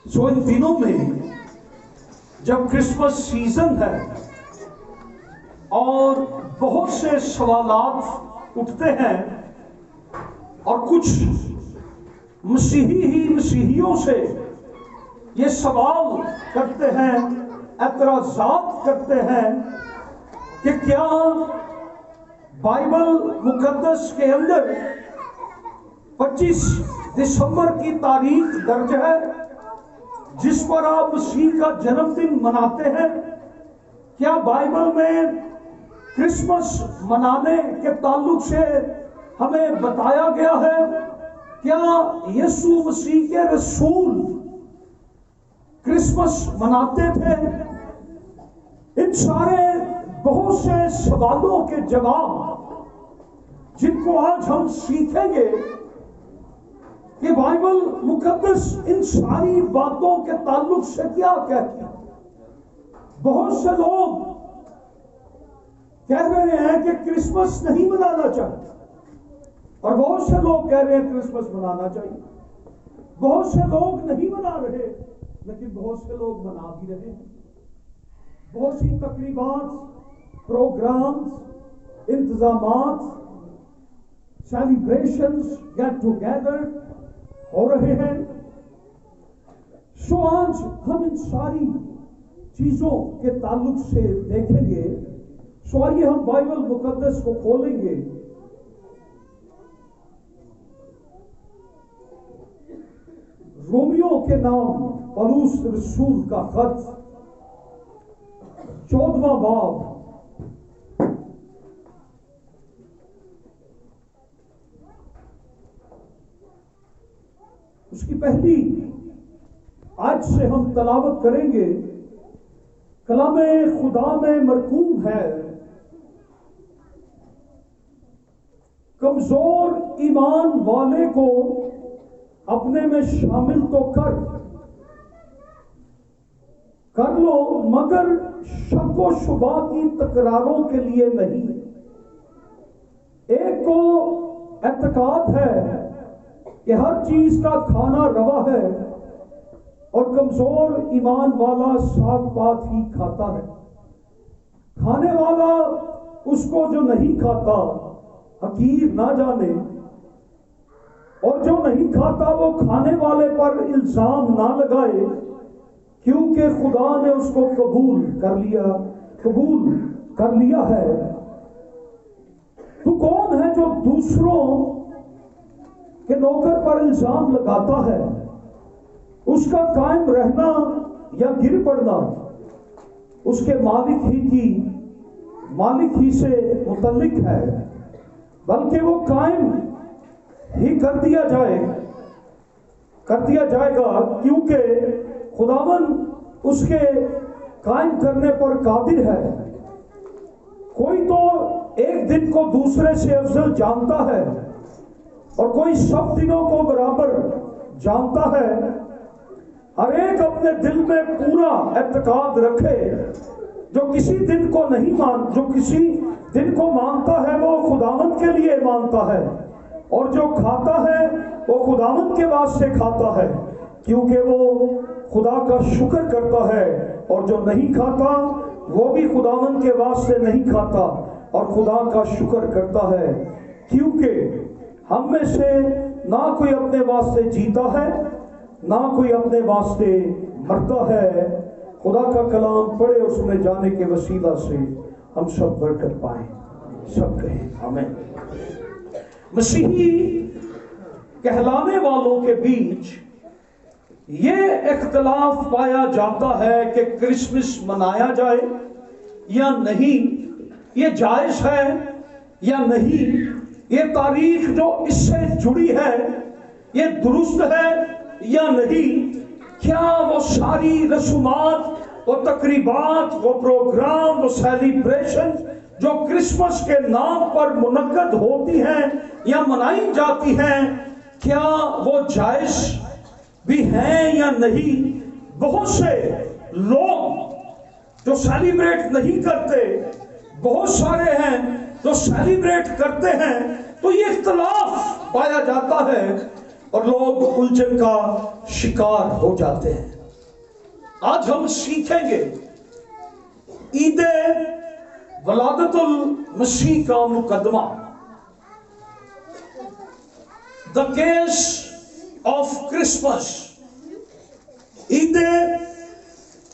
سو ان دنوں میں جب کرسمس سیزن ہے اور بہت سے سوالات اٹھتے ہیں اور کچھ مسیحی ہی مسیحیوں سے یہ سوال کرتے ہیں، اعتراضات کرتے ہیں کہ کیا بائبل مقدس کے اندر 25 دسمبر کی تاریخ درج ہے جس پر آپ مسیح کا جنم دن مناتے ہیں؟ کیا بائبل میں کرسمس منانے کے تعلق سے ہمیں بتایا گیا ہے؟ کیا یسوع مسیح کے رسول کرسمس مناتے تھے؟ ان سارے بہت سے سوالوں کے جواب جن کو آج ہم سیکھیں گے کہ بائبل مقدس ان ساری باتوں کے تعلق سے کیا کہتی ہے۔ بہت سے لوگ کہہ رہے ہیں کہ کرسمس نہیں منانا چاہیے، اور بہت سے لوگ کہہ رہے ہیں کرسمس منانا چاہیے۔ بہت سے لوگ نہیں منا رہے لیکن بہت سے لوگ منا بھی رہے ہیں۔ بہت سی تقریبات، پروگرامز، انتظامات، سیلیبریشنز، گیٹ ٹوگیدر ہو رہے ہیں۔ سو آج ہم ان ساری چیزوں کے تعلق سے دیکھیں گے۔ سو آئیے ہم بائبل مقدس کو کھولیں گے۔ رومیو کے نام پولس رسول کا خط 14واں باب اس کی پہلی آج سے ہم تلاوت کریں گے۔ کلام خدا میں مرقوم ہے، کمزور ایمان والے کو اپنے میں شامل تو کر لو مگر شک و شبہ کی تکراروں کے لیے نہیں۔ ایک کو اعتقاد ہے کہ ہر چیز کا کھانا روا ہے اور کمزور ایمان والا ساگ پات ہی کھاتا ہے۔ کھانے والا اس کو جو نہیں کھاتا حقیر نہ جانے، اور جو نہیں کھاتا وہ کھانے والے پر الزام نہ لگائے، کیونکہ خدا نے اس کو قبول کر لیا ہے۔ تو کون ہے جو دوسروں کے نوکر پر الزام لگاتا ہے؟ اس کا قائم رہنا یا گر پڑنا اس کے مالک ہی سے متعلق ہے، بلکہ وہ قائم ہی کر دیا جائے گا، کیونکہ خداوند اس کے قائم کرنے پر قادر ہے۔ کوئی تو ایک دن کو دوسرے سے افضل جانتا ہے اور کوئی سب دنوں کو برابر جانتا ہے۔ ہر ایک اپنے دل میں پورا اعتقاد رکھے۔ جو کسی دن کو مانتا ہے وہ خداوند کے لیے مانتا ہے، اور جو کھاتا ہے وہ خداوند کے واسطے کھاتا ہے، کیونکہ وہ خدا کا شکر کرتا ہے، اور جو نہیں کھاتا وہ بھی خداوند کے واسطے نہیں کھاتا اور خدا کا شکر کرتا ہے، کیونکہ ہم میں سے نہ کوئی اپنے واسطے جیتا ہے نہ کوئی اپنے واسطے مرتا ہے۔ خدا کا کلام پڑھے اور سنے جانے کے وسیلہ سے ہم سب برکت پائیں۔ سب کہیں آمین۔ مسیحی کہلانے والوں کے بیچ یہ اختلاف پایا جاتا ہے کہ کرسمس منایا جائے یا نہیں، یہ جائز ہے یا نہیں، یہ تاریخ جو اس سے جڑی ہے یہ درست ہے یا نہیں، کیا وہ ساری رسومات، وہ تقریبات، وہ پروگرام، وہ سیلیبریشن جو کرسمس کے نام پر منعقد ہوتی ہیں یا منائی جاتی ہیں، کیا وہ جائز بھی ہیں یا نہیں؟ بہت سے لوگ جو سیلیبریٹ نہیں کرتے، بہت سارے ہیں جو سیلیبریٹ کرتے ہیں، تو یہ اختلاف پایا جاتا ہے اور لوگ الجھن کا شکار ہو جاتے ہیں۔ آج ہم سیکھیں گے عید ولادت المسیح کا مقدمہ، دا کیس آف کرسمس، عید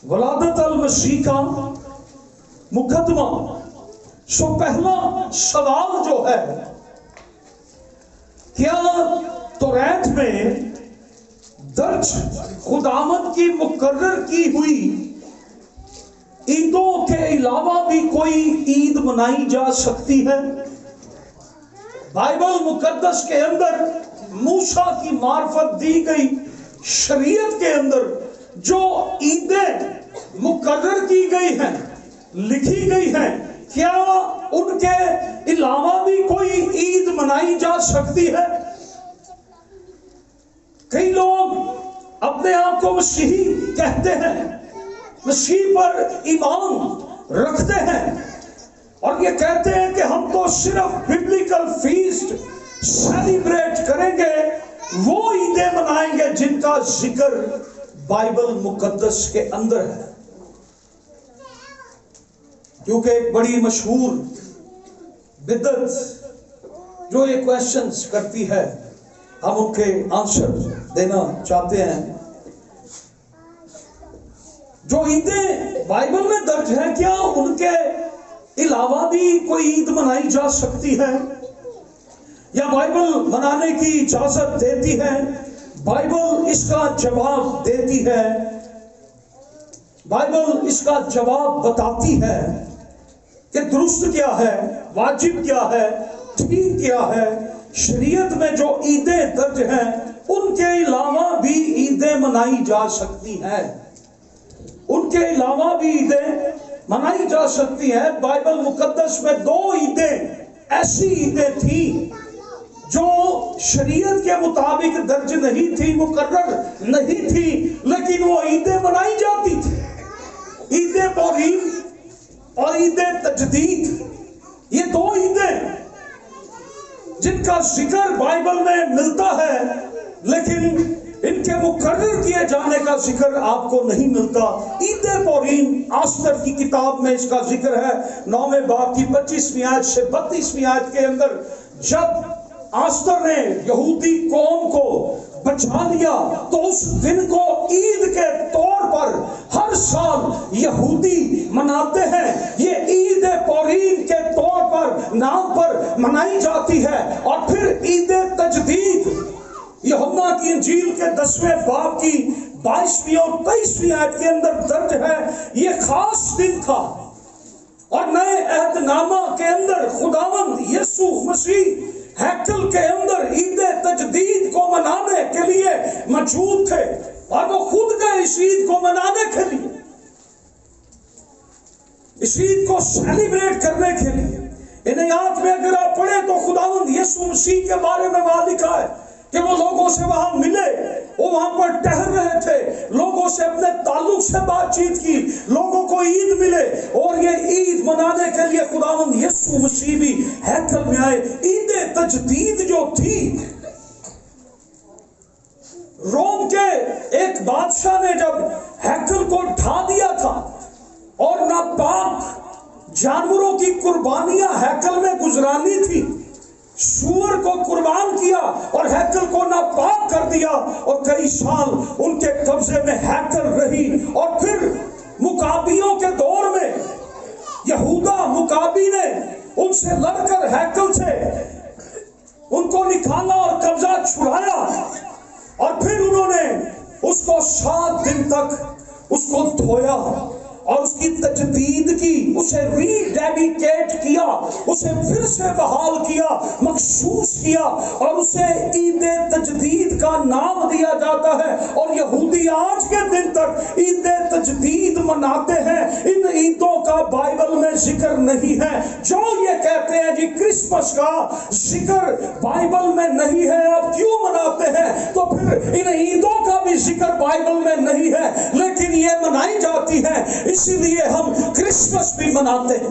ولادت المسیح کا مقدمہ۔ سو پہلا سوال جو ہے، کیا توریت میں درج خداوند کی مقرر کی ہوئی عیدوں کے علاوہ بھی کوئی عید منائی جا سکتی ہے؟ بائبل مقدس کے اندر موسیٰ کی معرفت دی گئی شریعت کے اندر جو عیدیں مقرر کی گئی ہیں، لکھی گئی ہیں، کیا ان کے علاوہ بھی کوئی عید منائی جا سکتی ہے؟ کئی لوگ اپنے آپ کو مسیحی کہتے ہیں، مسیح پر ایمان رکھتے ہیں اور یہ کہتے ہیں کہ ہم تو صرف ببلیکل فیسٹ سیلیبریٹ کریں گے، وہ عیدیں منائیں گے جن کا ذکر بائبل مقدس کے اندر ہے۔ کیونکہ ایک بڑی مشہور بدعت جو یہ کویسچنز کرتی ہے، ہم ان کے آنسر دینا چاہتے ہیں۔ جو عیدیں بائبل میں درج ہیں، کیا ان کے علاوہ بھی کوئی عید منائی جا سکتی ہے یا بائبل منانے کی اجازت دیتی ہے؟ بائبل اس کا جواب دیتی ہے، بائبل اس کا جواب بتاتی ہے کہ درست کیا ہے، واجب کیا ہے، ٹھیک کیا ہے۔ شریعت میں جو عیدیں درج ہیں ان کے علاوہ بھی عیدیں منائی جا سکتی ہیں، ان کے علاوہ بھی عیدیں منائی جا سکتی ہیں۔ بائبل مقدس میں دو عیدیں ایسی عیدیں تھیں جو شریعت کے مطابق درج نہیں تھی، مقرر نہیں تھی، لیکن وہ عیدیں منائی جاتی تھی۔ عید پوریم اور عید تجدید، یہ دو عیدیں جن کا ذکر بائبل میں ملتا ہے، لیکن ان کے مقرر کیے جانے کا ذکر آپ کو نہیں ملتا۔ عید پوریم آستر کی کتاب میں اس کا ذکر ہے، 9ویں باب کی 25ویں آیت سے 32ویں آیت کے اندر، جب آستر نے یہودی قوم کو بچا لیا تو اس دن کو عید کے طور پر ہر سال یہودی مناتے ہیں۔ یہ عید پوریم کے طور پر نام پر منائی جاتی ہے۔ اور پھر عید تجدید یوحنا کی انجیل کے 10ویں باب کی 22ویں اور 23ویں آیت کے اندر درج ہے۔ یہ خاص دن تھا اور نئے عہد نامہ کے اندر خداوند یسوع مسیح ہیکل کے اندر عید تجدید کو منانے کے لیے موجود تھے اور وہ خود گئے اس عید کو منانے کے لیے، اس عید کو سیلیبریٹ کرنے کے لیے۔ انجیلات میں اگر آپ پڑھیں تو خداوند یسوع مسیح کے بارے میں وہاں لکھا ہے کہ وہ لوگوں سے وہاں ملے، وہ وہاں پر ٹہل رہے تھے، لوگوں سے اپنے تعلق سے بات چیت کی، لوگوں کو عید ملے، اور یہ عید منانے کے لیے خداوند یسوع مسیح بھی ہیکل میں آئے۔ عید تجدید جو تھی، روم کے ایک بادشاہ نے جب ہیکل کو ڈھا دیا تھا اور ناپاک جانوروں کی قربانیاں ہیکل میں گزرانی تھی، سور کو قربان کیا اور ہیکل کو ناپاک کر دیا، اور کئی سال ان کے قبضے میں ہیکل رہی۔ اور پھر مکابیوں کے دور میں یہودا مکابی نے ان سے لڑ کر ہیکل سے ان کو نکالا اور قبضہ چھڑایا، اور پھر انہوں نے اس کو 7 دن تک اس کو دھویا اور اس کی تجدید کی، اسے ری ڈیڈیکیٹ کیا، اسے پھر سے بحال کیا، مخصوص کیا، اور اسے عید تجدید کا نام دیا جاتا ہے۔ اور یہودی آج کے دن تک عید تجدید مناتے ہیں۔ ان عیدوں کا بائبل میں ذکر نہیں ہے۔ جو یہ کہتے ہیں جی کرسمس کا ذکر بائبل میں نہیں ہے، آپ کیوں مناتے ہیں؟ تو پھر ان عیدوں کا بھی ذکر بائبل میں نہیں ہے، لیکن یہ منائی جاتی ہے، اسی لیے ہم کرسمس بھی مناتے ہیں۔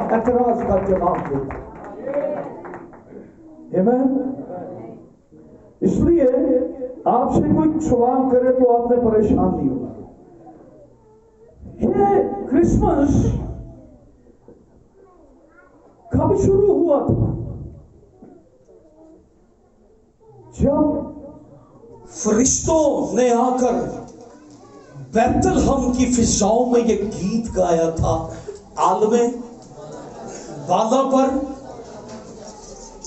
اعتراض کا جواب دیتا ہے۔ اس لیے آپ سے کوئی سوال کرے تو آپ نے پریشان نہیں ہوگا۔ یہ کرسمس کب شروع ہوا تھا؟ جب فرشتوں نے آ کر بیت الحم کی فضاؤں میں یہ گیت گایا تھا، عالم بالا پر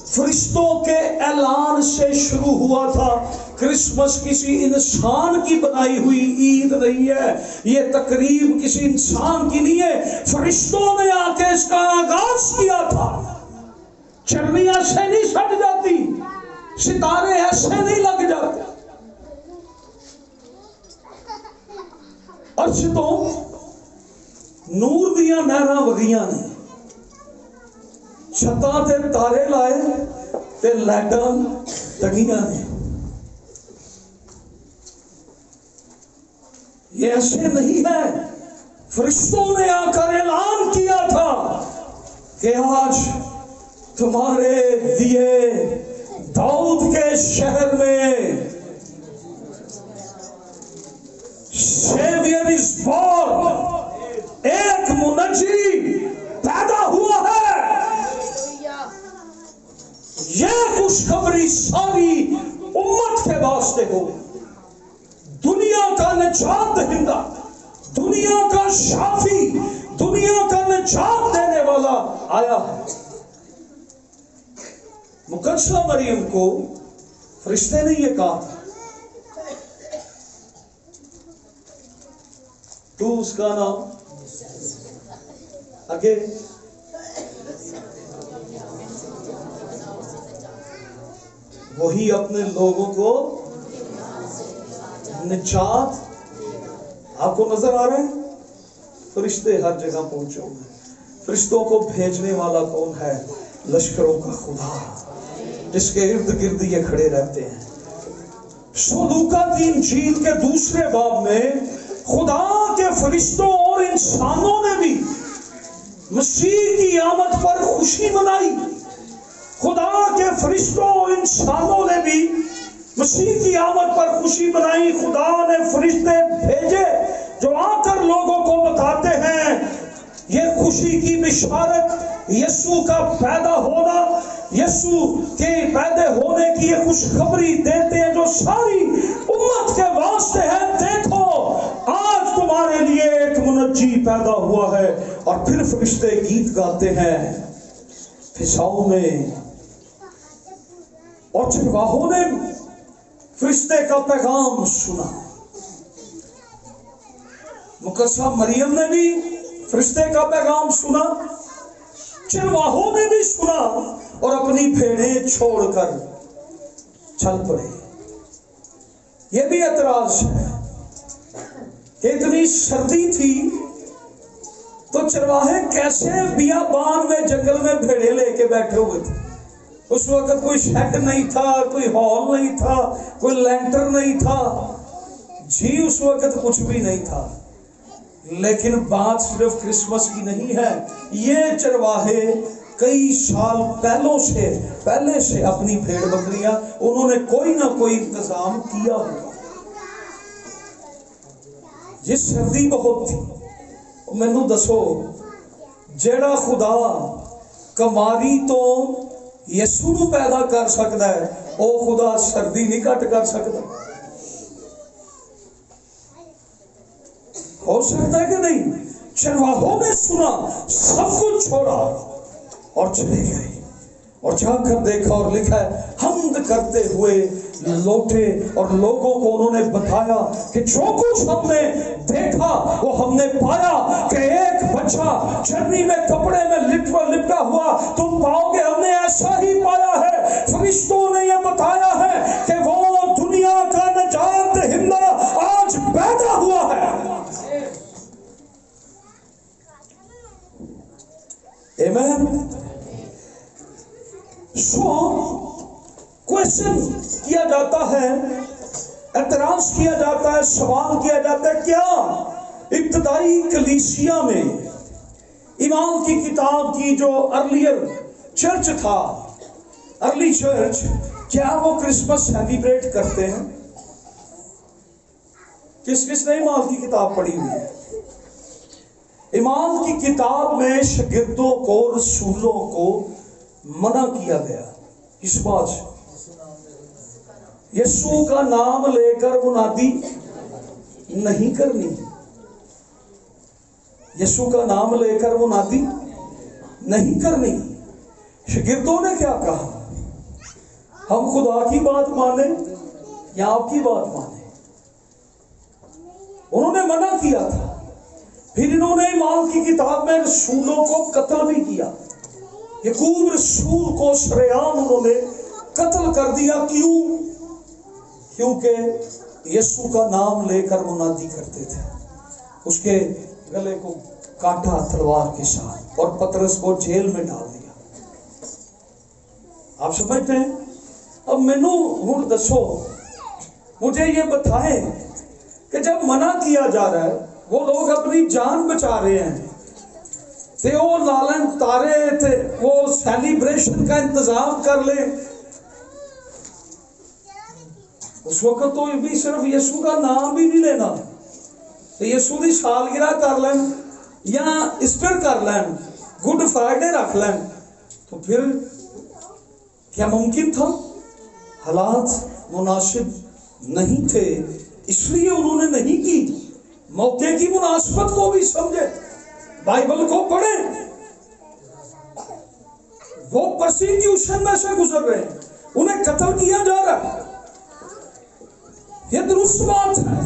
فرشتوں کے اعلان سے شروع ہوا تھا۔ کرسمس کسی انسان کی بنائی ہوئی عید نہیں ہے، یہ تقریب کسی انسان کی نہیں ہے، فرشتوں نے آ کے اس کا آغاز کیا تھا۔ چرنی ایسے نہیں سٹ جاتی، ستارے ایسے نہیں لگ جاتے، عرش تو نور دیاں نہراں وگیاں نے، چھتاں تے تارے لائے تے لائٹاں لگیاں نے۔ یہ ایسے نہیں ہے، فرشتوں نے آ کر اعلان کیا تھا کہ آج تمہارے لیے داؤد کے شہر میں سیویئر از بورن، ایک منجی پیدا ہوا ہے۔ یہ خوشخبری ساری امت کے واسطے ہو، دنیا کا نجات دہندہ، دنیا کا شافی، دنیا کا نجات دینے والا آیا ہے۔ مقدسہ مریم کو فرشتے نے یہ کہا، تو اس کا نام آگے وہی اپنے لوگوں کو نجات۔ آپ کو نظر آ رہے ہیں فرشتے ہر جگہ پہنچے ہوئے ہیں۔ فرشتوں کو بھیجنے والا کون ہے؟ لشکروں کا خدا، جس کے ارد گرد یہ کھڑے رہتے ہیں۔ لوکا کی انجیل کے دوسرے باب میں خدا کے فرشتوں اور انسانوں نے بھی مسیح کی آمد پر خوشی منائی۔ خدا کے فرشتوں اور انسانوں نے بھی مسیح کی آمد پر خوشی منائی۔ خدا نے فرشتے بھیجے جو آ کر لوگوں کو بتاتے ہیں یہ خوشی کی بشارت، یسوع کا پیدا ہونا، یسوع کے پیدا ہونے کی یہ خوشخبری دیتے ہیں جو ساری امت کے واسطے ہے۔ دیکھو آج تمہارے لیے ایک منجی پیدا ہوا ہے۔ اور پھر فرشتے گیت گاتے ہیں فضاؤں میں، اور چرواہوں نے فرشتے کا پیغام سنا۔ مقدسہ مریم نے بھی فرشتے کا پیغام سنا، چرواہوں نے بھی سنا، اور اپنی بھیڑیں چھوڑ کر چل پڑے۔ یہ بھی اعتراض ہے کہ اتنی سردی تھی تو چرواہے کیسے بیابان میں جنگل میں بھیڑیں لے کے بیٹھے ہوئے تھے؟ اس وقت کوئی شیڈ نہیں تھا، کوئی ہال نہیں تھا، کوئی لینٹر نہیں تھا، جی اس وقت کچھ بھی نہیں تھا۔ لیکن بات صرف کرسمس کی نہیں ہے، یہ چرواہے کئی سال پہلے سے اپنی بھیڑ بکریاں انہوں نے کوئی نہ کوئی انتظام کیا ہوگا۔ یہ سردی بہت تھی۔ مینوں دسو جیڑا خدا کماری تو یسوع نوں پیدا کر سکتا ہے، او خدا سردی نہیں کٹ کر سکتا؟ ہو سکتا ہے کہ نہیں؟ چرواہوں نے سنا، سب کچھ چھوڑا اور چلے گئے، اور جا کر دیکھا اور لکھا ہے حمد کرتے ہوئے لوٹے، اور لوگوں کو انہوں نے بتایا کہ جو کچھ ہم نے دیکھا وہ ہم نے پایا کہ ایک بچہ چرنی میں کپڑے میں لپٹا ہوا تم پاؤ گے، ہم نے ایسا ہی پایا ہے۔ فرشتوں نے یہ بتایا ہے کہ وہ دنیا کا نجات دہندہ آج پیدا ہوا ہے۔ آمین۔ کوشچن کیا جاتا ہے، اعتراض کیا جاتا ہے، سوال کیا جاتا ہے، کیا ابتدائی کلیسیا میں ایمان کی کتاب کی جو ارلیئر چرچ تھا، ارلی چرچ، کیا وہ کرسمس سیلیبریٹ کرتے ہیں؟ کس کس نے ایمان کی کتاب پڑھی ہوئی ہے؟ ایمان کی کتاب میں شاگردوں کو، رسولوں کو منع کیا گیا اس بات سے یسوع کا نام لے کر منادی نہیں کرنی، یسوع کا نام لے کر منادی نہیں کرنی۔ شاگردوں نے کیا کہا؟ ہم خدا کی بات مانیں یا آپ کی بات مانیں؟ انہوں نے منع کیا تھا۔ پھر انہوں نے ایمان کی کتاب میں رسولوں کو قتل بھی کیا۔ یعقوب رسول کو شریعام انہوں نے قتل کر دیا۔ کیوں؟ کیونکہ یسوع کا نام لے کر منادی کرتے تھے۔ اس کے گلے کو کاٹا تلوار کے ساتھ اور پترس کو جیل میں ڈال دیا۔ آپ سمجھتے ہیں؟ اب مینوں ہن دسو، مجھے یہ بتائیں کہ جب منع کیا جا رہا ہے، وہ لوگ اپنی جان بچا رہے ہیں، تے وہ لالن تارے تے وہ سیلیبریشن کا انتظام کر لیں، اس وقت تو بھی صرف یسوع کا نام بھی نہیں لینا، تو یسوع کی سالگرہ کر لیں یا ایسٹر کر لیں، گڈ فرائیڈے رکھ لیں، تو پھر کیا ممکن تھا؟ حالات مناسب نہیں تھے، اس لیے انہوں نے نہیں کی۔ موقع کی مناسبت کو بھی سمجھے، بائبل کو پڑھیں۔ وہ پرسیکیوشن میں سے گزر رہے ہیں، انہیں قتل کیا جا رہا ہے۔ یہ درست بات ہے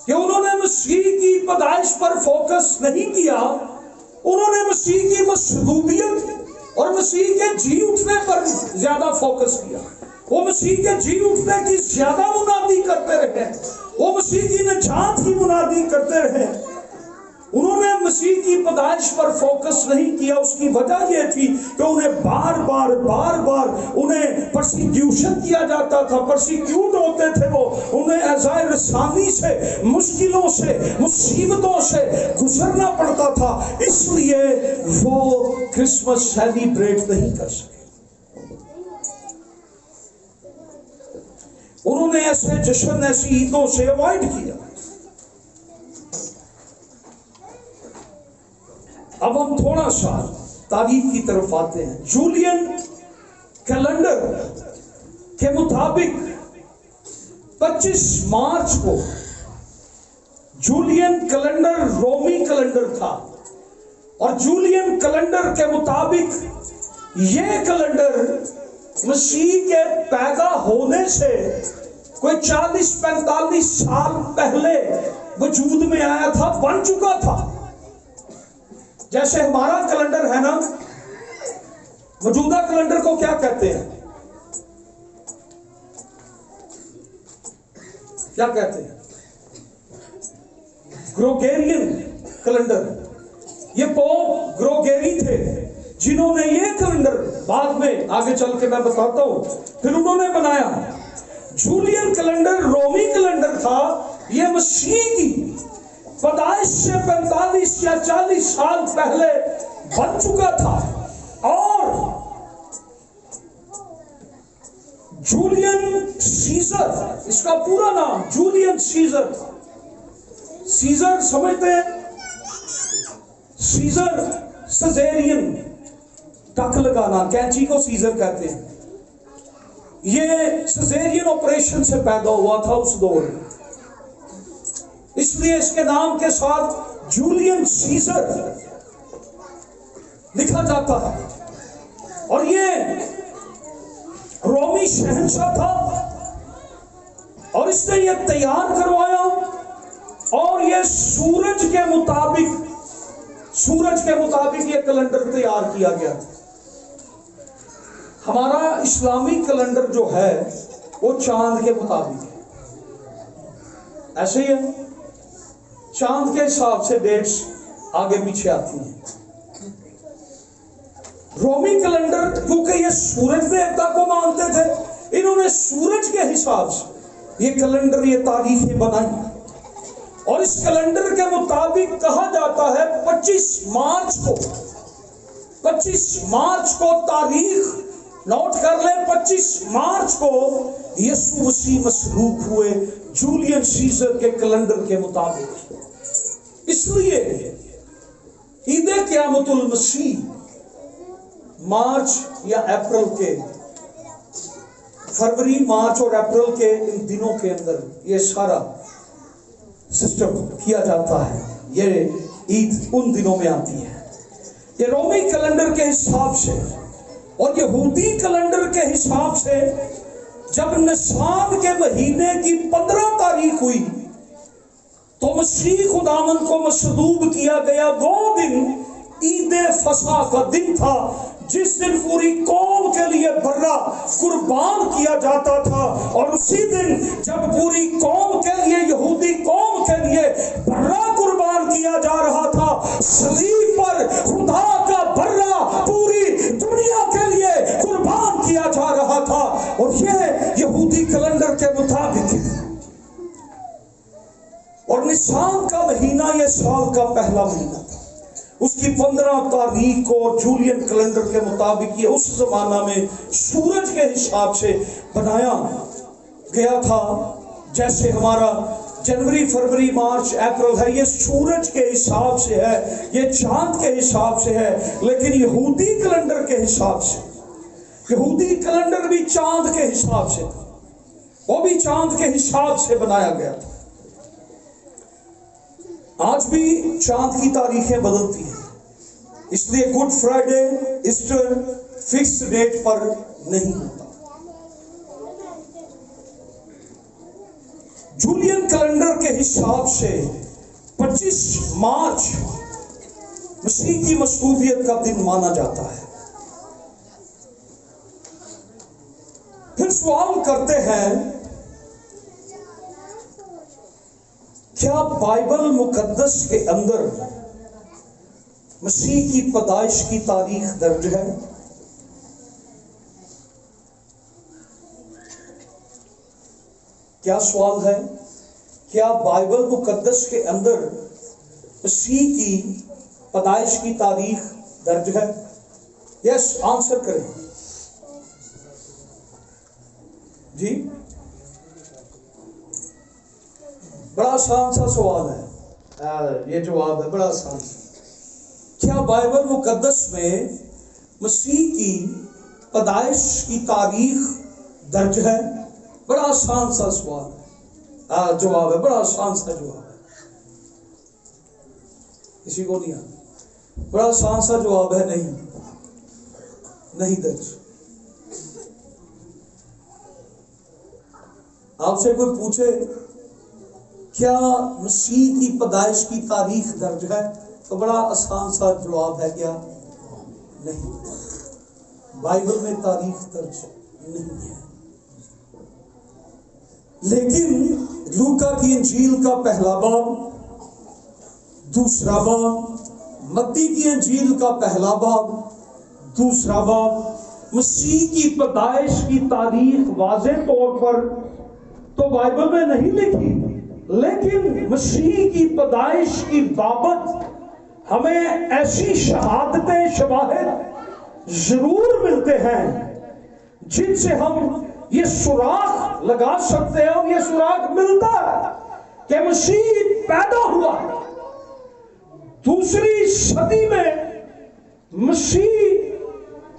کہ انہوں نے مسیح کی پیدائش پر فوکس نہیں کیا، انہوں نے مسیح کی مصلوبیت اور مسیح کے جی اٹھنے پر زیادہ فوکس کیا۔ وہ مسیح کے جی اٹھنے کی زیادہ منادی کرتے رہے، وہ مسیح کی نجات کی منادی کرتے رہے۔ انہوں نے مسیح کی پیدائش پر فوکس نہیں کیا۔ اس کی وجہ یہ تھی کہ انہیں بار بار انہیں پرسیکیوشن کیا جاتا تھا، پرسیکیوٹ ہوتے تھے، وہ انہیں ایذائے رسانی سے، مشکلوں سے، مصیبتوں سے گزرنا پڑتا تھا، اس لیے وہ کرسمس سیلیبریٹ نہیں کر سکے۔ انہوں نے ایسے جشن، ایسی عیدوں سے اوائڈ کیا۔ اب ہم تھوڑا سا تاریخ کی طرف آتے ہیں۔ جولین کیلنڈر کے مطابق 25 مارچ کو، جولین کیلنڈر رومی کیلنڈر تھا، اور جولین کیلنڈر کے مطابق یہ کیلنڈر مسیح کے پیدا ہونے سے کوئی 40-45 سال پہلے وجود میں آیا تھا، بن چکا تھا۔ جیسے ہمارا کیلنڈر ہے نا، موجودہ کیلنڈر کو کیا کہتے ہیں؟ کیا کہتے ہیں؟ گروگیرین کیلنڈر۔ یہ پوپ گروگیری تھے جنہوں نے یہ کیلنڈر بعد میں آگے چل کے میں بتاتا ہوں پھر انہوں نے بنایا۔ جولین کیلنڈر رومی کیلنڈر تھا، یہ مسیح کی پیدائش سے 45 یا 40 سال پہلے بن چکا تھا، اور جولین سیزر، اس کا پورا نام جولین سیزر تھا۔ سیزر سمجھتے ہیں؟ سیزر سیزرین، ٹک لگانا، کینچی کو سیزر کہتے ہیں۔ یہ سیزرین آپریشن سے پیدا ہوا تھا اس دور میں، اس لیے اس کے نام کے ساتھ جولین سیزر لکھا جاتا ہے۔ اور یہ رومی شہنشاہ تھا، اور اس نے یہ تیار کروایا، اور یہ سورج کے مطابق یہ کیلنڈر تیار کیا گیا۔ ہمارا اسلامی کیلنڈر جو ہے وہ چاند کے مطابق ہے، ایسے ہی ہے، چاند کے حساب سے ڈیٹس آگے پیچھے آتی ہیں۔ رومی کیلنڈر کیونکہ یہ سورج دیوتا کو مانتے تھے، انہوں نے سورج کے حساب سے یہ کیلنڈر، یہ تاریخیں بنائی، اور اس کیلنڈر کے مطابق کہا جاتا ہے 25 مارچ کو تاریخ نوٹ کر لیں، 25 مارچ کو یسوع مسیح مصلوب ہوئے جولین سیزر کے کیلنڈر کے مطابق۔ اس لیے عید قیامت المسیح مارچ یا اپریل کے، فروری، مارچ اور اپریل کے ان دنوں کے اندر یہ سارا سسٹم کیا جاتا ہے۔ یہ عید ان دنوں میں آتی ہے۔ یہ رومی کیلنڈر کے حساب سے اور یہودی کیلنڈر کے حساب سے جب نسان کے مہینے کی 15 تاریخ ہوئی تو مسیح خداوند کو مصلوب کیا گیا۔ وہ دن عید فصح کا دن تھا، جس دن پوری قوم کے لیے برا قربان کیا جاتا تھا، اور اسی دن جب پوری قوم کے لیے، یہودی قوم کے لیے برا قربان کیا جا رہا تھا، صلیب پر خدا کا برا پوری دنیا کے لیے قربان کیا جا رہا تھا۔ اور یہ یہودی کیلنڈر کے مطابق ہے۔ اور نسان کا مہینہ یہ سال کا پہلا مہینہ تھا، اس کی 15 تاریخ کو جولین کیلنڈر کے مطابق یہ اس زمانہ میں سورج کے حساب سے بنایا گیا تھا۔ جیسے ہمارا جنوری، فروری، مارچ، اپریل ہے، یہ سورج کے حساب سے ہے، یہ چاند کے حساب سے ہے۔ لیکن یہودی کیلنڈر کے حساب سے، یہودی کیلنڈر بھی چاند کے حساب سے تھا، وہ بھی چاند کے حساب سے بنایا گیا تھا۔ آج بھی چاند کی تاریخیں بدلتی ہیں، اس لیے good Friday, Easter fix date پر نہیں ہوتا۔ جولین کیلنڈر کے حساب سے 25 مارچ مسیح کی مصلوبیت کا دن مانا جاتا ہے۔ پھر سوال کرتے ہیں، کیا بائبل مقدس کے اندر مسیح کی پیدائش کی تاریخ درج ہے؟ کیا سوال ہے؟ کیا بائبل مقدس کے اندر مسیح کی پیدائش کی تاریخ درج ہے؟ یس، آنسر کریں جی۔ بڑا آسان سا سوال ہے، یہ جواب ہے بڑا آسان۔ کیا بائبل مقدس میں مسیح کی پیدائش کی تاریخ درج ہے؟ بڑا آسان سا سوال ہے، جواب ہے بڑا آسان سا جواب ہے۔ کسی کو نہیں آتا؟ بڑا آسان سا جواب ہے، نہیں درج۔ آپ سے کوئی پوچھے کیا مسیح کی پیدائش کی تاریخ درج ہے، تو بڑا آسان سا جواب ہے، کیا نہیں، بائبل میں تاریخ درج نہیں ہے۔ لیکن لوکا کی انجیل کا پہلا باب، دوسرا باب، متی کی انجیل کا پہلا باب، دوسرا باب، مسیح کی پیدائش کی تاریخ واضح طور پر تو بائبل میں نہیں لکھی، لیکن مسیح کی پیدائش کی بابت ہمیں ایسی شہادتیں، شواہد ضرور ملتے ہیں جن سے ہم یہ سراغ لگا سکتے ہیں، اور یہ سراغ ملتا ہے کہ مسیح پیدا ہوا۔ دوسری صدی میں مسیح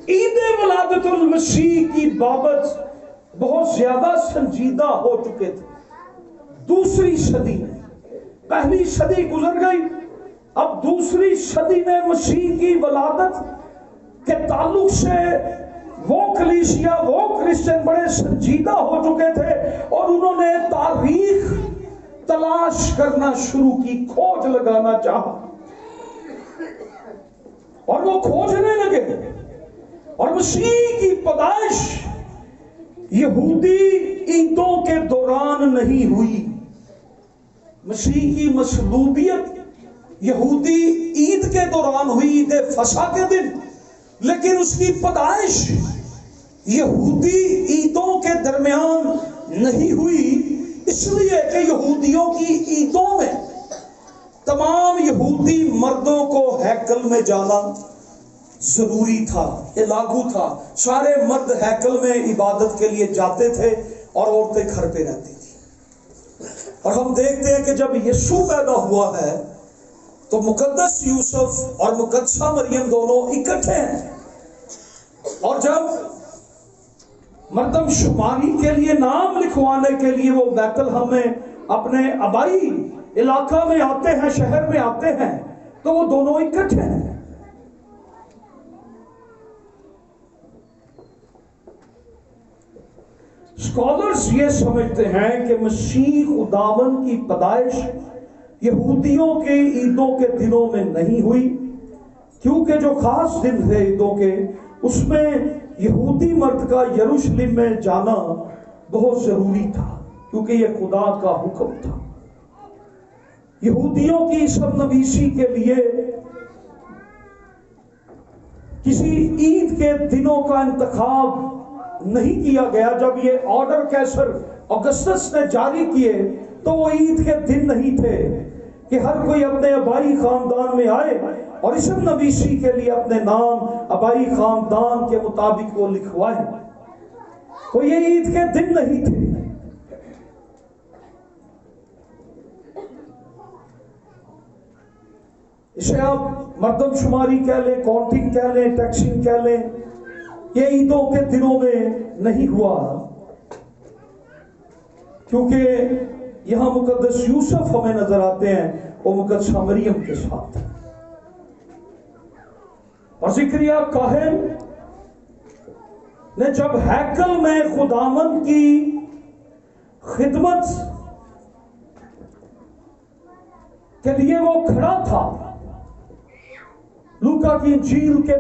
عید ولادت المسیح کی بابت بہت زیادہ سنجیدہ ہو چکے تھے۔ دوسری صدی میں، پہلی صدی گزر گئی، اب دوسری صدی میں مسیح کی ولادت کے تعلق سے وہ کلیسیا، وہ کرسچن بڑے سنجیدہ ہو چکے تھے، اور انہوں نے تاریخ تلاش کرنا شروع کی، کھوج لگانا چاہا، اور وہ کھوجنے لگے۔ اور مسیح کی پیدائش یہودی عیدوں کے دوران نہیں ہوئی، مسیح کی مصلوبیت یہودی عید کے دوران ہوئی، عید فصح کے دن، لیکن اس کی پیدائش یہودی عیدوں کے درمیان نہیں ہوئی، اس لیے کہ یہودیوں کی عیدوں میں تمام یہودی مردوں کو ہیکل میں جانا ضروری تھا، یہ لاگو تھا. سارے مرد ہیکل میں عبادت کے لیے جاتے تھے اور عورتیں گھر پہ رہتی تھی. اور ہم دیکھتے ہیں کہ جب یسوع پیدا ہوا ہے تو مقدس یوسف اور مقدسہ مریم دونوں اکٹھے ہیں. اور جب مردم شماری کے لیے نام لکھوانے کے لیے وہ بیت لحم میں اپنے آبائی علاقہ میں آتے ہیں، شہر میں آتے ہیں، تو وہ دونوں اکٹھے ہیں. اسکالرز یہ سمجھتے ہیں کہ مسیح خداوند کی پیدائش یہودیوں کے عیدوں کے دنوں میں نہیں ہوئی، کیونکہ جو خاص دن تھے عیدوں کے، اس میں یہودی مرد کا یروشلم میں جانا بہت ضروری تھا، کیونکہ یہ خدا کا حکم تھا. یہودیوں کی سب نویسی کے لیے کسی عید کے دنوں کا انتخاب نہیں کیا گیا. جب یہ آرڈر کیسر اگسطس نے جاری کیے تو وہ عید کے دن نہیں تھے کہ ہر کوئی اپنے آبائی خاندان میں آئے اور اسم نویسی کے لیے اپنے نام آبائی خاندان کے مطابق وہ لکھوائے. تو یہ عید کے دن نہیں تھے. اسے آپ مردم شماری کہہ لیں، کاؤنٹنگ کہہ لیں، ٹیکسنگ کہہ لیں، یہ عیدوں کے دنوں میں نہیں ہوا، کیونکہ یہاں مقدس یوسف ہمیں نظر آتے ہیں وہ مقدسہ مریم کے ساتھ. اور زکریا کاہن نے جب ہیکل میں خداوند کی خدمت کے لیے وہ کھڑا تھا، لوکا کی انجیل کے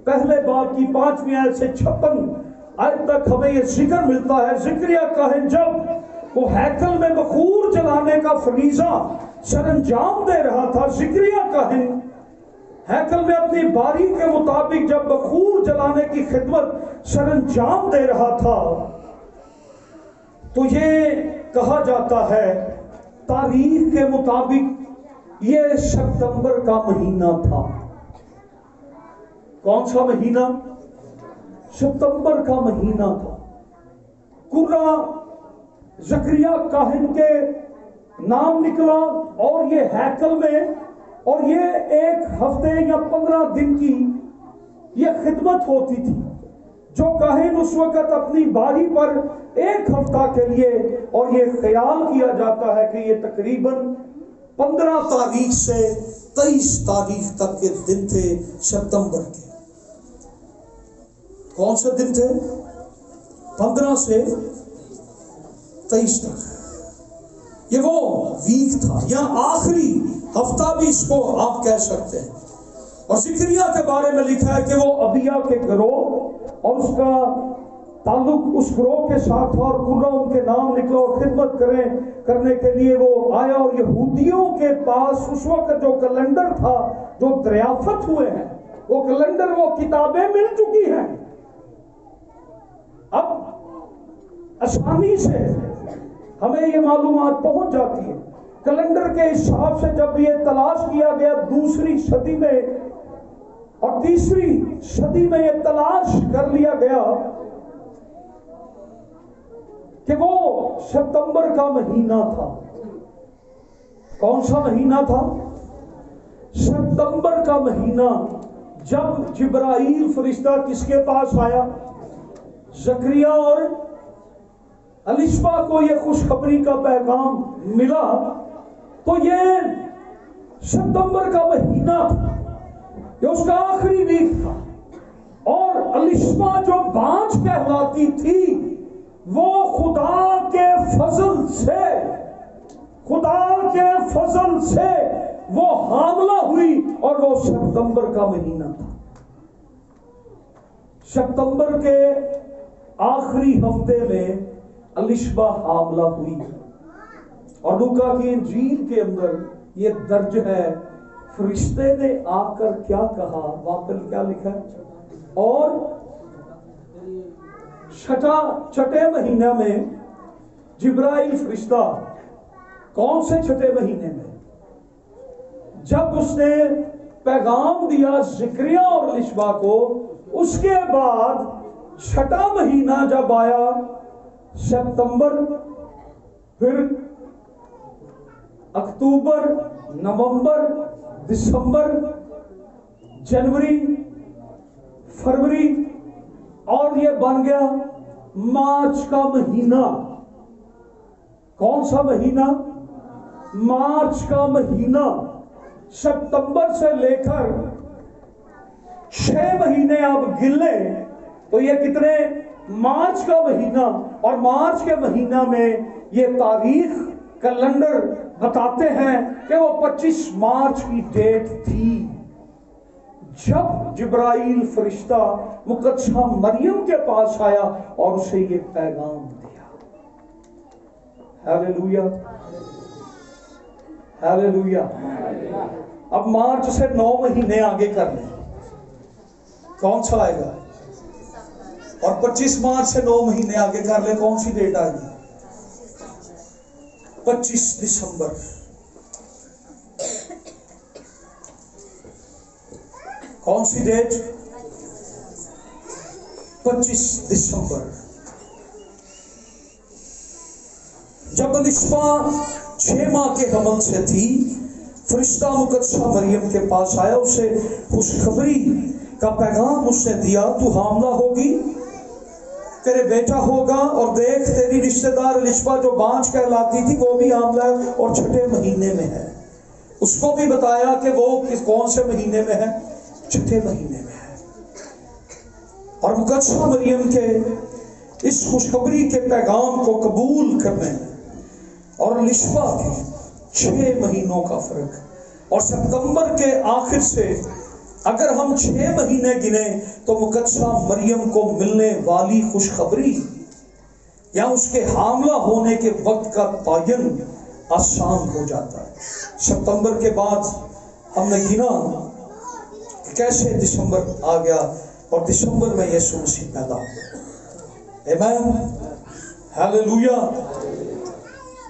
پہلے باب کی 5ویں آیت سے 56 آیت تک ہمیں یہ ذکر ملتا ہے. زکریا کاہن جب وہ ہیکل میں بخور جلانے کا فریضہ سر انجام دے رہا تھا، زکریا کاہن ہیکل میں اپنی باری کے مطابق جب بخور جلانے کی خدمت سر انجام دے رہا تھا، تو یہ کہا جاتا ہے تاریخ کے مطابق یہ ستمبر کا مہینہ تھا. کون سا مہینہ؟ ستمبر کا مہینہ تھا. قرہ زکریا کاہن کے نام نکلا اور یہ ہیکل میں، اور یہ 1 ہفتے یا 15 دن کی یہ خدمت ہوتی تھی. جو کاہن اس وقت اپنی باری پر 1 ہفتہ کے لیے، اور یہ خیال کیا جاتا ہے کہ یہ تقریباً 15 تاریخ سے 23 تاریخ تک کے دن تھے ستمبر کے. کون سے دن تھے؟ 15 سے 23 تک. یہ وہ ویک تھا یا آخری ہفتہ بھی اس کو آپ کہہ سکتے ہیں. اور زکریا کے بارے میں لکھا ہے کہ وہ ابیا کے گروہ اور اس کا تعلق اس گروہ کے ساتھ تھا، اور قرہ ان کے نام نکلا اور خدمت کرنے کے لیے وہ آیا. اور یہودیوں کے پاس اس وقت جو کیلنڈر تھا، جو دریافت ہوئے ہیں، وہ کیلنڈر، وہ کتابیں مل چکی ہیں. اب آسانی سے ہمیں یہ معلومات پہنچ جاتی ہے. کیلنڈر کے حساب سے جب یہ تلاش کیا گیا 2 صدی میں اور 3 صدی میں یہ تلاش کر لیا گیا کہ وہ ستمبر کا مہینہ تھا. کون سا مہینہ تھا؟ ستمبر کا مہینہ. جب جبرائیل فرشتہ کس کے پاس آیا؟ زکریا اور الشبا کو یہ خوشخبری کا پیغام ملا، تو یہ ستمبر کا مہینہ تھا، یہ اس کا آخری ویک تھا. اور الشبا جو بانجھ کہلاتی تھی، وہ خدا کے فضل سے وہ حاملہ ہوئی، اور وہ ستمبر کا مہینہ تھا. ستمبر کے آخری ہفتے میں الشبا حاملہ ہوئی. اور لوکا کی انجیل کے اندر یہ درج ہے، فرشتے نے آ کر کیا کہا، واقعہ کیا لکھا ہے؟ اور چھٹے مہینہ میں جبرائیل فرشتہ، کون سے چھٹے مہینے میں؟ جب اس نے پیغام دیا زکریا اور الشبا کو، اس کے بعد 6واں مہینہ جب آیا، ستمبر، پھر اکتوبر، نومبر، دسمبر، جنوری، فروری، اور یہ بن گیا مارچ کا مہینہ۔ کون سا مہینہ؟ مارچ کا مہینہ۔ ستمبر سے لے کر 6 مہینے اب گن لیں تو یہ کتنے؟ مارچ کا مہینہ، اور مارچ کے مہینہ میں یہ تاریخ کیلنڈر بتاتے ہیں کہ وہ 25 مارچ کی ڈیٹ تھی جب جبرائیل فرشتہ مقدسہ مریم کے پاس آیا اور اسے یہ پیغام دیا۔ Hallelujah, hallelujah. اب مارچ سے 9 مہینے آگے کر لیں، کون سا آئے گا؟ اور 25 مارچ سے 9 مہینے آگے کر لیں، کون سی ڈیٹ آئے گی؟ 25 دسمبر۔ کون سی ڈیٹ؟ 25 دسمبر۔ جب الشبا 6 ماہ کے حمل سے تھی، فرشتہ مقدسہ مریم کے پاس آیا، اسے خوشخبری کا پیغام اس نے دیا، تو حاملہ ہوگی، تیرے بیٹا ہوگا، اور دیکھ تیری رشتہ دار الشبا جو بانجھ کہلاتی تھی وہ بھی حاملہ ہے اور 6 مہینے میں ہے۔ اس کو بھی بتایا کہ وہ کون سے مہینے میں ہے؟ 6 مہینے میں ہے۔ اور مقدسہ مریم کے اس خوشخبری کے پیغام کو قبول کرنے اور الشبا کے 6 مہینوں کا فرق، اور ستمبر کے آخر سے اگر ہم 6 مہینے گنیں تو مقدسہ مریم کو ملنے والی خوشخبری یا اس کے حاملہ ہونے کے وقت کا تعین آسان ہو جاتا ہے۔ ستمبر کے بعد ہم نے گنا کیسے دسمبر آ گیا، اور دسمبر میں یسوع مسیح پیدا ہوا۔ آمین، ہیلیلویا۔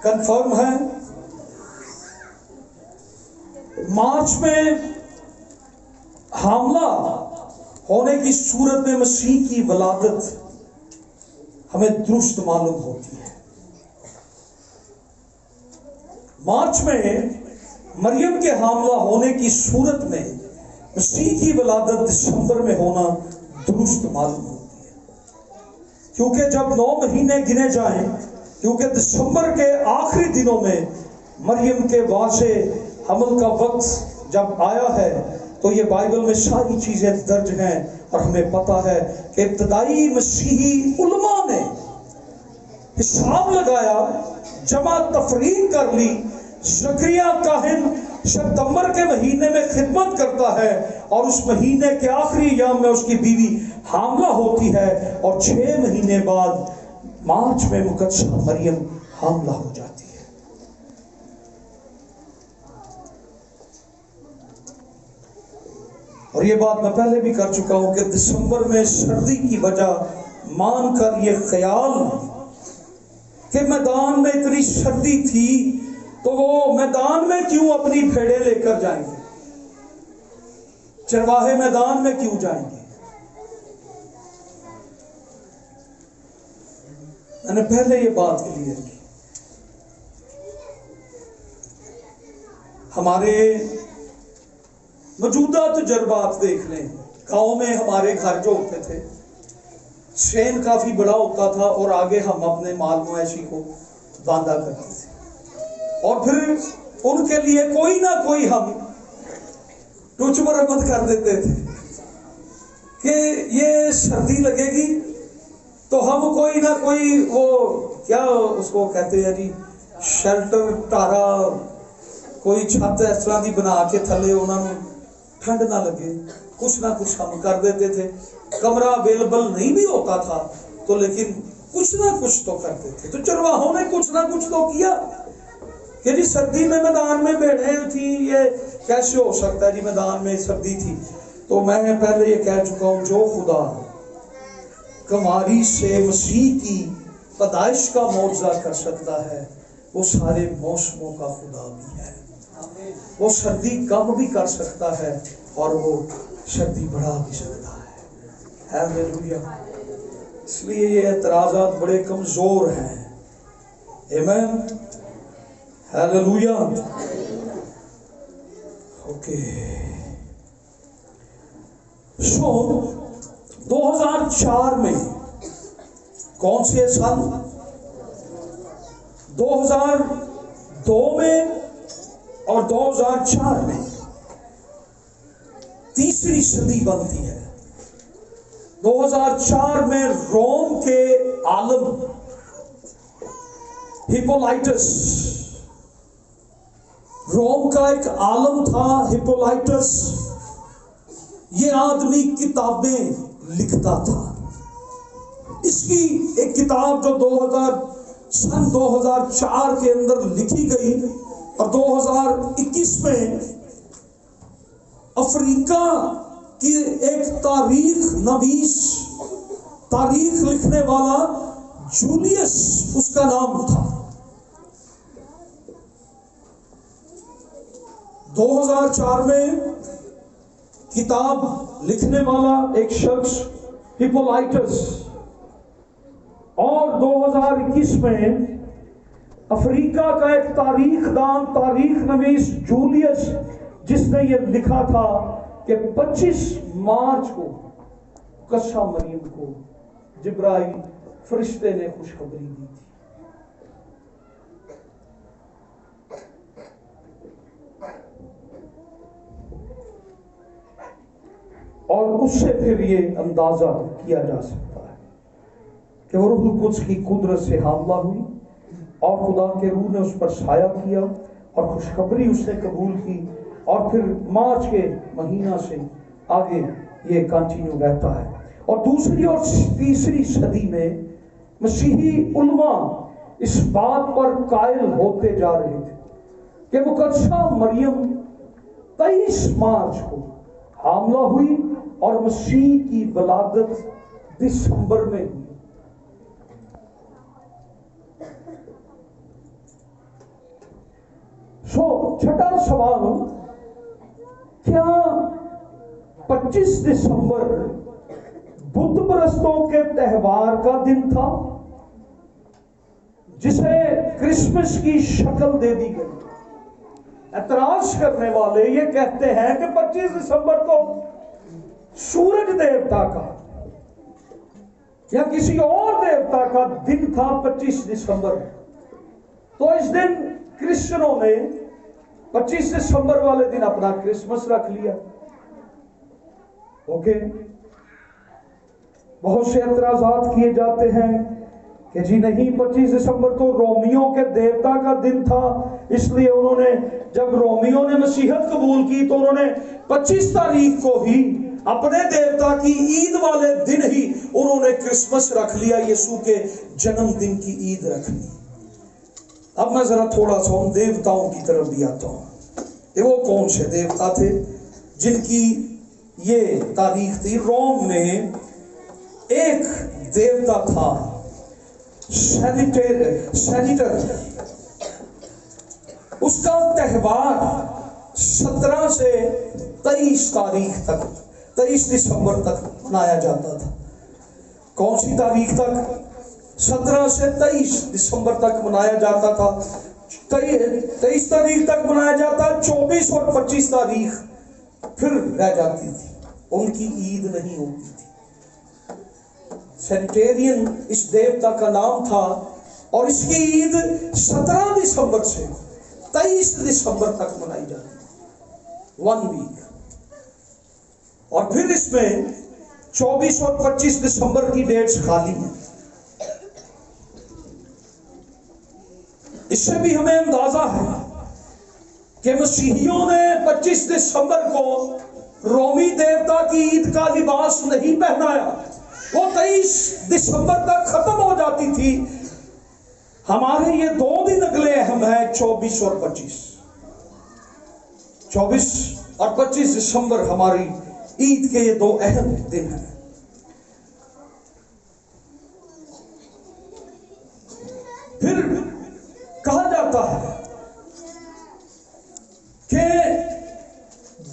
کنفرم ہے؟ مارچ میں حاملہ ہونے کی صورت میں مسیح کی ولادت ہمیں درست معلوم ہوتی ہے۔ مارچ میں مریم کے حاملہ ہونے کی صورت میں مسیح کی ولادت دسمبر میں ہونا درست معلوم ہوتی ہے، کیونکہ جب 9 مہینے گنے جائیں، کیونکہ دسمبر کے آخری دنوں میں مریم کے واضح حمل کا وقت جب آیا ہے، تو یہ بائبل میں ساری چیزیں درج ہیں، اور ہمیں پتا ہے کہ ابتدائی مسیحی علماء نے حساب لگایا، جمع تفریق کر لی۔ زکریا کاہن ستمبر کے مہینے میں خدمت کرتا ہے، اور اس مہینے کے آخری ایام میں اس کی بیوی حاملہ ہوتی ہے، اور 6 مہینے بعد مارچ میں مقدسہ مریم حاملہ ہو جاتی ہے۔ اور یہ بات میں پہلے بھی کر چکا ہوں کہ دسمبر میں سردی کی وجہ مان کر یہ خیال کہ میدان میں اتنی سردی تھی تو وہ میدان میں کیوں اپنی بھیڑیں لے کر جائیں گے؟ چرواہے میدان میں کیوں جائیں گے؟ میں نے پہلے یہ بات کلیئر کی۔ ہمارے موجودہ تجربات دیکھ لیں، گاؤں میں ہمارے گھر جو ہوتے تھے، شین کافی بڑا ہوتا تھا، اور آگے ہم اپنے مال مویشی کو باندھا کرتے تھے، اور پھر ان کے لیے کوئی نہ کوئی ہم ٹچ مرمت کر دیتے تھے کہ یہ سردی لگے گی تو ہم کوئی نہ کوئی وہ کیا اس کو کہتے ہیں جی شیلٹر ٹارا کوئی چھت اس طرح کی بنا کے تھلے انہوں نے ٹھنڈ نہ لگے، کچھ نہ کچھ ہم کر دیتے تھے۔ کمرہ اویلیبل نہیں بھی ہوتا تھا تو لیکن کچھ نہ کچھ تو کرتے تھے۔ تو چرواہوں نے کچھ نہ کچھ تو کیا کہ جی سردی میں میدان میں بیٹھے تھی، یہ کیسے ہو سکتا ہے جی میدان میں سردی تھی؟ تو میں پہلے یہ کہہ چکا ہوں، جو خدا کماری سے مسیح کی پیدائش کا معجزہ کر سکتا ہے وہ سارے موسموں کا خدا بھی ہے۔ وہ سردی کم بھی کر سکتا ہے اور وہ سردی بڑھا بھی سکتا ہے۔ ہیلیلویا۔ اس لیے یہ اعتراضات بڑے کمزور ہیں۔ آمین۔ ہیلیلویا۔ اوکے۔ سو 2004 میں، کون سے سال؟ 2002 میں اور 2004 میں تیسری صدی بنتی ہے۔ 2004 میں روم کے عالم ہپولائٹس، روم کا ایک عالم تھا ہپولائٹس، یہ آدمی کتابیں لکھتا تھا۔ اس کی ایک کتاب جو سن 2004 کے اندر لکھی گئی اور 2021 میں افریقہ کی ایک تاریخ نویس، تاریخ لکھنے والا جولیس اس کا نام تھا۔ 2004 میں کتاب لکھنے والا ایک شخص ہپولائٹس، اور 2021 میں افریقہ کا ایک تاریخ دان، تاریخ نویس جولیس، جس نے یہ لکھا تھا کہ 25 مارچ کو قصہ مریم کو جبرائیل فرشتے نے خوشخبری دی تھی۔ اور اس سے پھر یہ اندازہ کیا جا سکتا ہے کہ وہ روح القدس کی قدرت سے حاملہ ہوئی اور خدا کے روح نے اس پر سایہ کیا اور خوشخبری اس نے قبول کی، اور پھر مارچ کے مہینہ سے آگے یہ کنٹینیو رہتا ہے۔ اور دوسری اور تیسری صدی میں مسیحی علماء اس بات پر قائل ہوتے جا رہے تھے کہ مقدسہ مریم 23 مارچ کو حاملہ ہوئی اور مسیح کی ولادت دسمبر میں ہوئی۔ چھٹا سوال، کیا 25 دسمبر بدھ پرستوں کے تہوار کا دن تھا جسے کرسمس کی شکل دے دی گئی؟ اعتراض کرنے والے یہ کہتے ہیں کہ 25 دسمبر تو سورج دیوتا کا یا کسی اور دیوتا کا دن تھا 25 دسمبر، تو اس دن کرسچنوں نے 25 دسمبر والے دن اپنا کرسمس رکھ لیا۔ اوکے، بہت سے اعتراضات کیے جاتے ہیں کہ جی نہیں، 25 دسمبر تو رومیوں کے دیوتا کا دن تھا، اس لیے انہوں نے جب رومیوں نے مسیحیت قبول کی تو انہوں نے 25 تاریخ کو ہی اپنے دیوتا کی عید والے دن ہی انہوں نے کرسمس رکھ لیا، یسوع کے جنم دن کی عید رکھ لی۔ اب میں ذرا تھوڑا سا ان دیوتاؤں کی طرف بھی آتا ہوں کہ وہ کون سے دیوتا تھے جن کی یہ تاریخ تھی۔ روم میں ایک دیوتا تھا سینیٹر، اس کا تہوار 17 سے 23 تاریخ تک، 23 دسمبر تک منایا جاتا تھا۔ کون سی تاریخ تک؟ 17 سے 23 دسمبر تک منایا جاتا تھا۔ 23 تاریخ تک منایا جاتا، 24 اور 25 تاریخ پھر رہ جاتی تھی، ان کی عید نہیں ہوتی تھی۔ سینٹیرین اس دیوتا کا نام تھا، اور اس کی عید 17 دسمبر سے 23 دسمبر تک منائی جاتی تھی، 1 ویک۔ اور پھر اس میں 24 اور 25 دسمبر کی ڈیٹس خالی ہیں۔ اس سے بھی ہمیں اندازہ ہے کہ مسیحیوں نے 25 دسمبر کو رومی دیوتا کی عید کا لباس نہیں پہنایا، وہ 23 دسمبر تک ختم ہو جاتی تھی۔ ہمارے یہ 2 دن اگلے اہم ہیں، 24 اور 25۔ 24 اور 25 دسمبر ہماری عید کے یہ 2 اہم دن ہیں۔ پھر کہا جاتا ہے کہ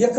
1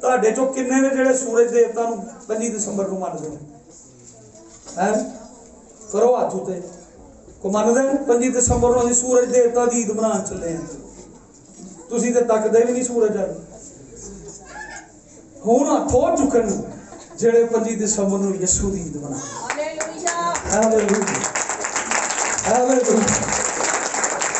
ਤੁਹਾਡੇ ਚੋਂ ਕਿੰਨੇ ਨੇ ਜਿਹੜੇ ਸੂਰਜ ਦੇਵਤਾ ਨੂੰ 25 ਦਸੰਬਰ ਨੂੰ ਮੰਨਦੇ ਨੇ? ਹੈ ਕਰੋ ਹੱਥ ਉੱਤੇ। ਕੋ ਮੰਨਦੇ 25 ਦਸੰਬਰ ਨੂੰ ਅਸੀਂ ਸੂਰਜ ਦੇਵਤਾ ਦੀ ਈਦ ਮਨਾਉਣ ਚੱਲੇ ਹਾਂ। ਤੁਸੀਂ ਤੇ ਤੱਕਦੇ ਵੀ ਨਹੀਂ ਸੂਰਜ ਵੱਲ। ਹੁਣ ਹੱਥ ਹੋ ਚੁੱਕਣ ਜਿਹੜੇ 25 ਦਸੰਬਰ ਨੂੰ ਯਿਸੂ ਦੀ ਈਦ ਮਨਾਉਣ। Hallelujah, hallelujah.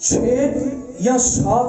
6 یا 7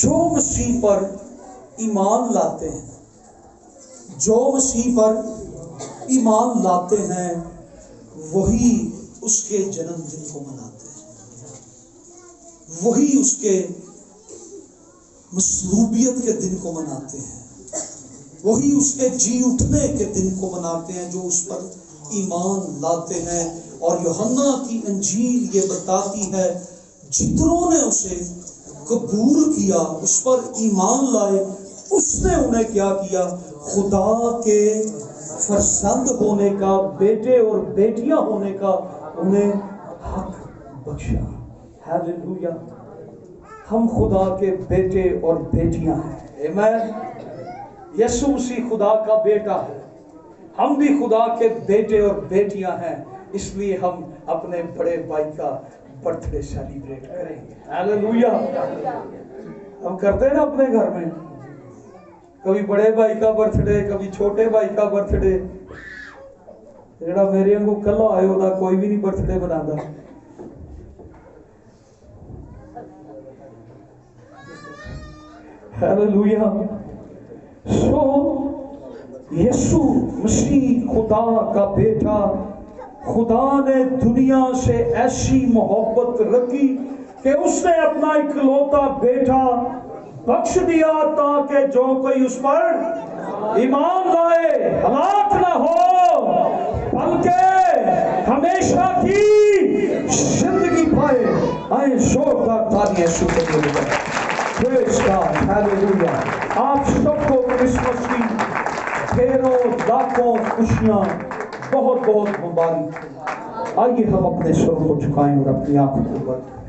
جو مسیح پر ایمان لاتے ہیں، جو مسیح پر ایمان لاتے ہیں وہی اس کے جنم دن کو مناتے ہیں، وہی اس کے مصلوبیت کے دن کو مناتے ہیں، وہی اس کے جی اٹھنے کے دن کو مناتے ہیں جو اس پر ایمان لاتے ہیں۔ اور یوحنا کی انجیل یہ بتاتی ہے جتنوں نے اسے قبول کیا، اس پر ایمان لائے، اس نے انہیں کیا کیا؟ خدا کے فرزند ہونے کا، بیٹے اور بیٹیاں ہونے کا انہیں حق بخشا۔ ہیلیلویا! ہم خدا کے بیٹے اور بیٹیاں ہیں، آمین۔ یسوع مسیح خدا کا بیٹا ہے، ہم بھی خدا کے بیٹے اور بیٹیاں ہیں، اس لیے ہم اپنے بڑے بھائی کا برتھ ڈے سیلیبریٹ کریں گے۔ ہیلیلویا! ہم کرتے ہیں نا اپنے گھر میں، کبھی بڑے بھائی کا برتھ ڈے، کبھی چھوٹے بھائی کا برتھ ڈے۔ جڑا میرے کو کلا آئے ہوتا کوئی بھی نہیں برتھ ڈے بناتا۔ ہیلیلویا! سو یسوع مسیح خدا کا بیٹا، خدا نے دنیا سے ایسی محبت رکھی کہ اس نے اپنا اکلوتا بیٹا بخش دیا تاکہ جو کوئی اس پر ایمان لائے ہلاک نہ ہو بلکہ ہمیشہ کی زندگی پائے۔ آئیں زوردار تالیاں یسوع کے لیے۔ پریز گاڈ، ہیلیلویا! آپ سب کو کرسمس کی ڈھیروں لاکھوں خوشیاں بہت بہت مبارک۔ آئیے ہم اپنے سر کو جھکائیں اور اپنی آنکھوں کو بند کریں۔